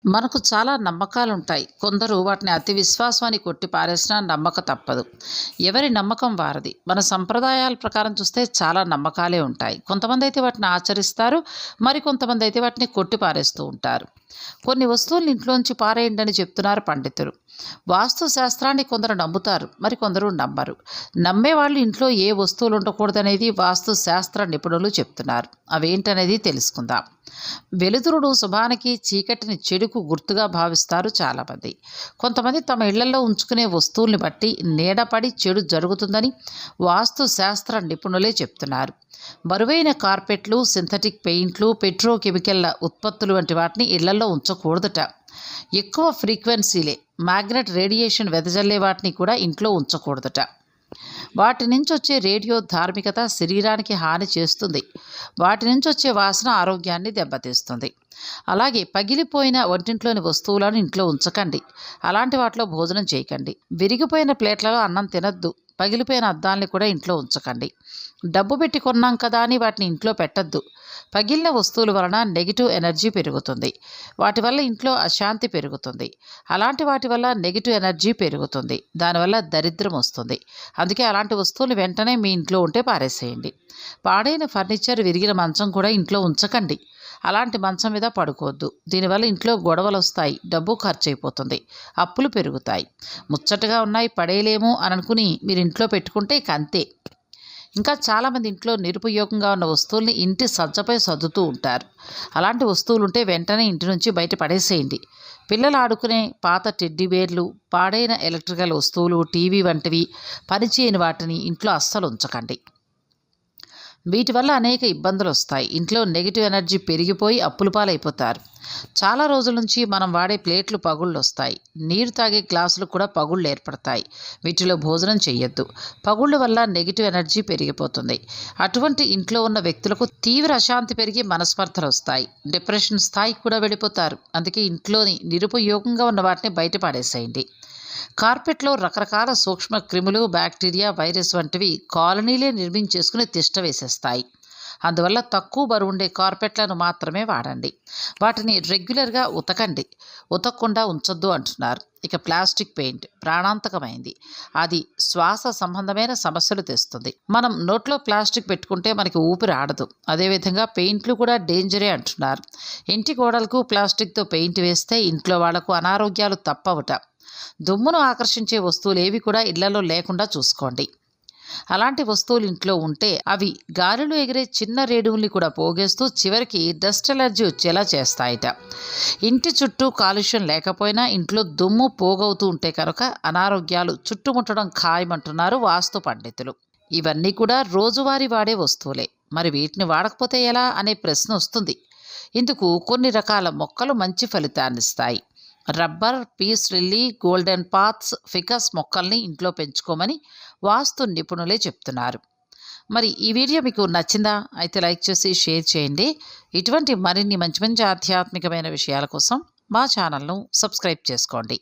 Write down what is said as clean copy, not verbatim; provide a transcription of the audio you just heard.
మనకు చాలా నమ్మకాలుంటాయి. కొందరు వాటిని అతి విశ్వాసం అని కొట్టి పారేసినా నమ్మక తప్పదు. ఎవరి నమ్మకం వారిది. మన సంప్రదాయాల ప్రకారం చూస్తే చాలా నమ్మకాలే ఉంటాయి. కొంతమందైతే వాటిని ఆచరిస్తారు. మరికొంతమందైతే వాటిని కొట్టి పారేస్తూ ఉంటారు. కొన్ని వస్తువులను ఇంట్లోంచి పారేయండి అని చెప్తున్నారు పండితులు. వాస్తు శాస్త్రాన్ని కొందరు నమ్ముతారు, మరికొందరు నమ్మరు. నమ్మేవాళ్ళు ఇంట్లో ఏ వస్తువులు ఉండకూడదనేది వాస్తు శాస్త్ర నిపుణులు చెప్తున్నారు. అవేంటనేది తెలుసుకుందాం. వెలుతురును శుభానికి, చీకటిని చెడుకు గుర్తుగా భావిస్తారు చాలామంది. కొంతమంది తమ ఇళ్లలో ఉంచుకునే వస్తువుల్ని బట్టి నీడపడి చెడు జరుగుతుందని వాస్తు శాస్త్ర నిపుణులే చెప్తున్నారు. బరువైన కార్పెట్లు, సింథటిక్ పెయింట్లు, పెట్రోకెమికల్ల ఉత్పత్తులు వంటి వాటిని ఇళ్లలో ఉంచకూడదట. ఎక్కువ ఫ్రీక్వెన్సీలే మ్యాగ్నెట్ రేడియేషన్ వెదజల్లే వాటిని కూడా ఇంట్లో ఉంచకూడదట. వాటి నుంచి వచ్చే రేడియో ధార్మికత శరీరానికి హాని చేస్తుంది. వాటి నుంచి వచ్చే వాసన ఆరోగ్యాన్ని దెబ్బతీస్తుంది. అలాగే పగిలిపోయిన వంటింట్లోని వస్తువులను ఇంట్లో ఉంచకండి. అలాంటి వాటిలో భోజనం చేయకండి. విరిగిపోయిన ప్లేట్లలో అన్నం తినద్దు. పగిలిపోయిన అద్దాలని కూడా ఇంట్లో ఉంచకండి. డబ్బు పెట్టి కొన్నాం కదా అని వాటిని ఇంట్లో పెట్టద్దు. పగిలిన వస్తువుల వలన నెగిటివ్ ఎనర్జీ పెరుగుతుంది. వాటి వల్ల ఇంట్లో అశాంతి పెరుగుతుంది. అలాంటి వాటి వల్ల నెగిటివ్ ఎనర్జీ పెరుగుతుంది. దానివల్ల దరిద్రం వస్తుంది. అందుకే అలాంటి వస్తువులు వెంటనే మీ ఇంట్లో ఉంటే పారేసేయండి. పాడైన ఫర్నిచర్, విరిగిన మంచం కూడా ఇంట్లో ఉంచకండి. అలాంటి మంచం మీద పడుకోవద్దు. దీనివల్ల ఇంట్లో గొడవలు వస్తాయి, డబ్బు ఖర్చు అయిపోతుంది, అప్పులు పెరుగుతాయి. ముచ్చటగా ఉన్నాయి పడేయలేము అని అనుకుని మీరు ఇంట్లో పెట్టుకుంటే ఇక అంతే. ఇంకా చాలామంది ఇంట్లో నిరుపయోగంగా ఉన్న వస్తువుల్ని ఇంటి సజ్జపై సర్దుతూ ఉంటారు. అలాంటి వస్తువులు ఉంటే వెంటనే ఇంటి నుంచి బయట పడేసేయండి. పిల్లలు ఆడుకునే పాత టెడ్డీ బేర్లు, పాడైన ఎలక్ట్రికల్ వస్తువులు, టీవీ వంటివి పనిచేయని వాటిని ఇంట్లో అస్సలు ఉంచకండి. వీటి వల్ల అనేక ఇబ్బందులు వస్తాయి. ఇంట్లో నెగిటివ్ ఎనర్జీ పెరిగిపోయి అప్పుల పాలైపోతారు. చాలా రోజుల నుంచి మనం వాడే ప్లేట్లు పగుళ్ళు వస్తాయి. నీరు తాగే గ్లాసులు కూడా పగుళ్ళు ఏర్పడతాయి. వీటిలో భోజనం చేయొద్దు. పగుళ్ళ వల్ల నెగిటివ్ ఎనర్జీ పెరిగిపోతుంది. అటువంటి ఇంట్లో ఉన్న వ్యక్తులకు తీవ్ర అశాంతి పెరిగి మనస్పర్ధలు వస్తాయి. డిప్రెషన్ స్థాయికి కూడా వెళ్ళిపోతారు. అందుకే ఇంట్లోని నిరుపయోగంగా ఉన్న వాటిని బయట పడేసేయండి. కార్పెట్లో రకరకాల సూక్ష్మ క్రిములు, బ్యాక్టీరియా, వైరస్ వంటివి కాలనీలే నిర్మించేసుకుని తిష్ట వేసేస్తాయి. అందువల్ల తక్కువ బరువు ఉండే కార్పెట్లను మాత్రమే వాడండి. వాటిని రెగ్యులర్గా ఉతకండి. ఉతకకుండా ఉంచొద్దు అంటున్నారు. ఇక ప్లాస్టిక్ పెయింట్ ప్రాణాంతకమైంది. అది శ్వాస సంబంధమైన సమస్యలు తెస్తుంది. మనం నోట్లో ప్లాస్టిక్ పెట్టుకుంటే మనకి ఊపిరి ఆడదు. అదేవిధంగా పెయింట్లు కూడా డేంజరే అంటున్నారు. ఇంటి గోడలకు ప్లాస్టిక్తో పెయింట్ వేస్తే ఇంట్లో వాళ్లకు అనారోగ్యాలు తప్పవుట. దుమ్మును ఆకర్షించే వస్తువులు ఏవి కూడా ఇళ్లలో లేకుండా చూసుకోండి. అలాంటి వస్తువులు ఇంట్లో ఉంటే అవి గాలిలో ఎగిరే చిన్న రేణువుల్ని కూడా పోగేస్తూ చివరికి డస్ట్ ఎలర్జీ వచ్చేలా చేస్తాయట. ఇంటి చుట్టూ కాలుష్యం లేకపోయినా ఇంట్లో దుమ్ము పోగవుతూ ఉంటే కనుక అనారోగ్యాలు చుట్టుముట్టడం ఖాయమంటున్నారు వాస్తు పండితులు. ఇవన్నీ కూడా రోజువారీ వాడే వస్తువులే. మరి వీటిని వాడకపోతే ఎలా అనే ప్రశ్న వస్తుంది. ఇందుకు కొన్ని రకాల మొక్కలు మంచి ఫలితాన్నిస్తాయి. Rubber, peace lily, golden pothos, ficus మొక్కల్ని ఇంట్లో పెంచుకోమని వాస్తు నిపుణులే చెప్తున్నారు. మరి ఈ వీడియో మీకు నచ్చిందా? అయితే లైక్ చేసి షేర్ చేయండి. ఇటువంటి మరిన్ని మంచి మంచి ఆధ్యాత్మికమైన విషయాల కోసం మా ఛానల్ను సబ్స్క్రైబ్ చేసుకోండి.